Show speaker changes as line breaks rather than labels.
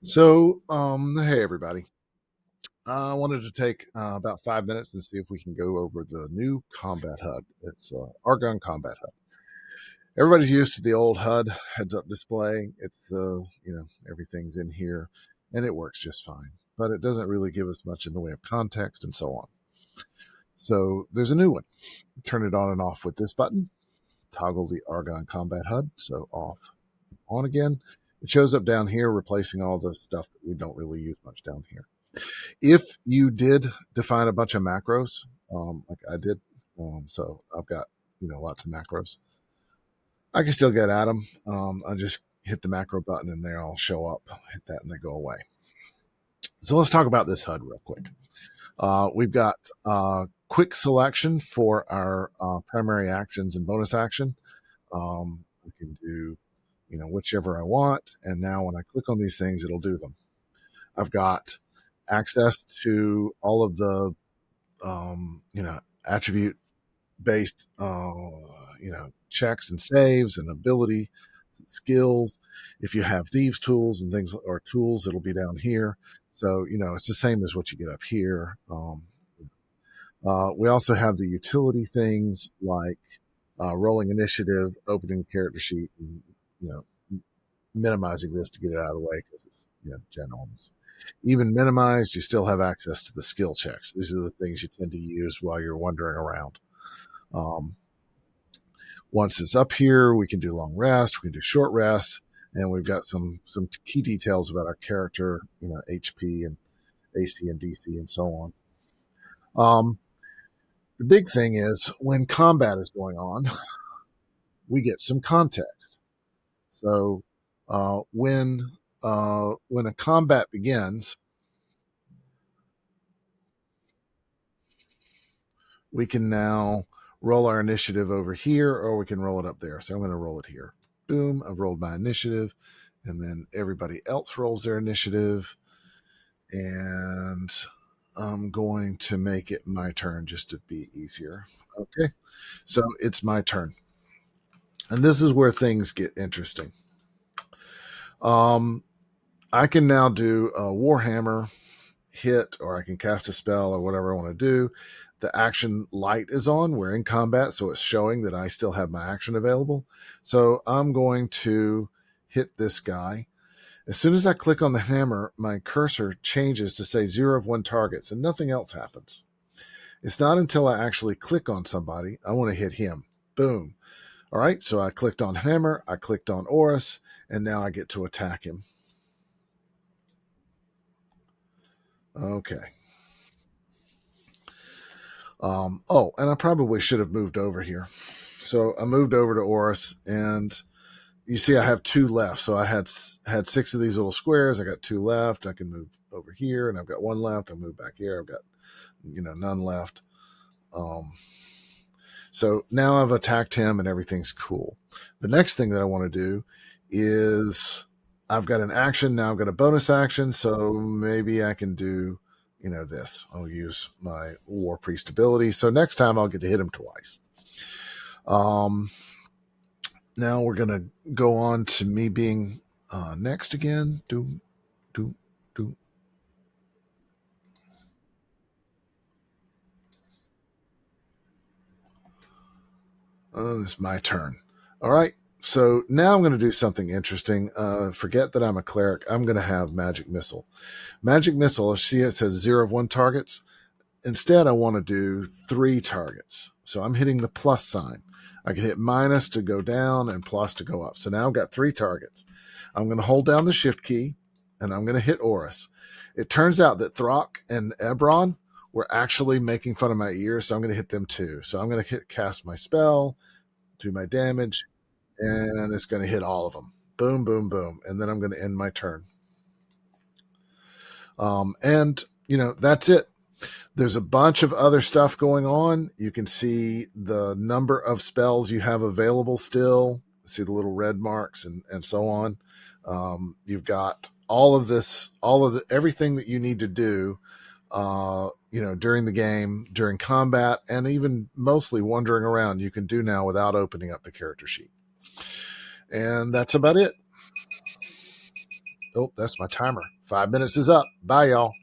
Hey everybody. I wanted to take about 5 minutes and see if we can go over the new combat HUD. It's Argon Combat HUD. Everybody's used to the old HUD heads-up display. It's everything's in here, and it works just fine. But it doesn't really give us much in the way of context and so on. So there's a new one. Turn it on and off with this button. Toggle the Argon Combat HUD. So off, on again. It shows up down here, replacing all the stuff that we don't really use much down here. If you did define a bunch of macros, like I did, so I've got lots of macros. I can still get at them. I just hit the macro button and they'll show up. Hit that and they go away. So let's talk about this HUD real quick. We've got quick selection for our primary actions and bonus action. I can do whichever I want, and now when I click on these things, it'll do them. I've got access to all of the attribute based checks and saves and ability skills. If you have thieves tools and things or tools, it'll be down here. So it's the same as what you get up here. We also have the utility things like rolling initiative, opening the character sheet, and you know minimizing this to get it out of the way because it's generals. Even minimized, you still have access to the skill checks. These are the things you tend to use while you're wandering around. Um, Once it's up here, we can do long rest, we can do short rest, and we've got some key details about our character, HP and AC and DC and so on. Um, the big thing is when combat is going on, we get some context. So when a combat begins, we can now roll our initiative over here, or we can roll it up there. So I'm going to roll it here. Boom, I've rolled my initiative, and then everybody else rolls their initiative. And I'm going to make it my turn just to be easier. Okay, so it's my turn. And this is where things get interesting. I can now do a Warhammer hit, or I can cast a spell, or whatever I want to do. The action light is on. We're in combat, so it's showing that I still have my action available. So I'm going to hit this guy. As soon as I click on the hammer, my cursor changes to say 0 of 1 targets, and nothing else happens. It's not until I actually click on somebody, I want to hit him. Boom. All right, so I clicked on hammer, I clicked on Oris, and now I get to attack him. Okay. And I probably should have moved over here. So I moved over to Oris, and you see I have 2 left. So I had 6 of these little squares. I got 2 left. I can move over here, and I've got 1 left. I move back here. I've got none left. So now I've attacked him, and everything's cool. The next thing that I want to do is I've got an action now. I've got a bonus action, so maybe I can do this. I'll use my War Priest ability. So next time I'll get to hit him twice. Now we're gonna go on to me being next again. Do. It's my turn. All right. So now I'm going to do something interesting. Forget that I'm a cleric. I'm going to have Magic Missile. Magic Missile, see it says 0 of 1 targets. Instead, I want to do 3 targets. So I'm hitting the plus sign. I can hit minus to go down and plus to go up. So now I've got 3 targets. I'm going to hold down the shift key and I'm going to hit Oris. It turns out that Throck and Ebron were actually making fun of my ears, so I'm going to hit them too. So I'm going to cast my spell, do my damage, and it's going to hit all of them. Boom, boom, boom. And then I'm going to end my turn. And that's it. There's a bunch of other stuff going on. You can see the number of spells you have available still. See the little red marks and so on. You've got all of this, everything that you need to do, during the game, during combat, and even mostly wandering around, you can do now without opening up the character sheet. And that's about it. Oh, that's my timer. 5 minutes is up. Bye, y'all.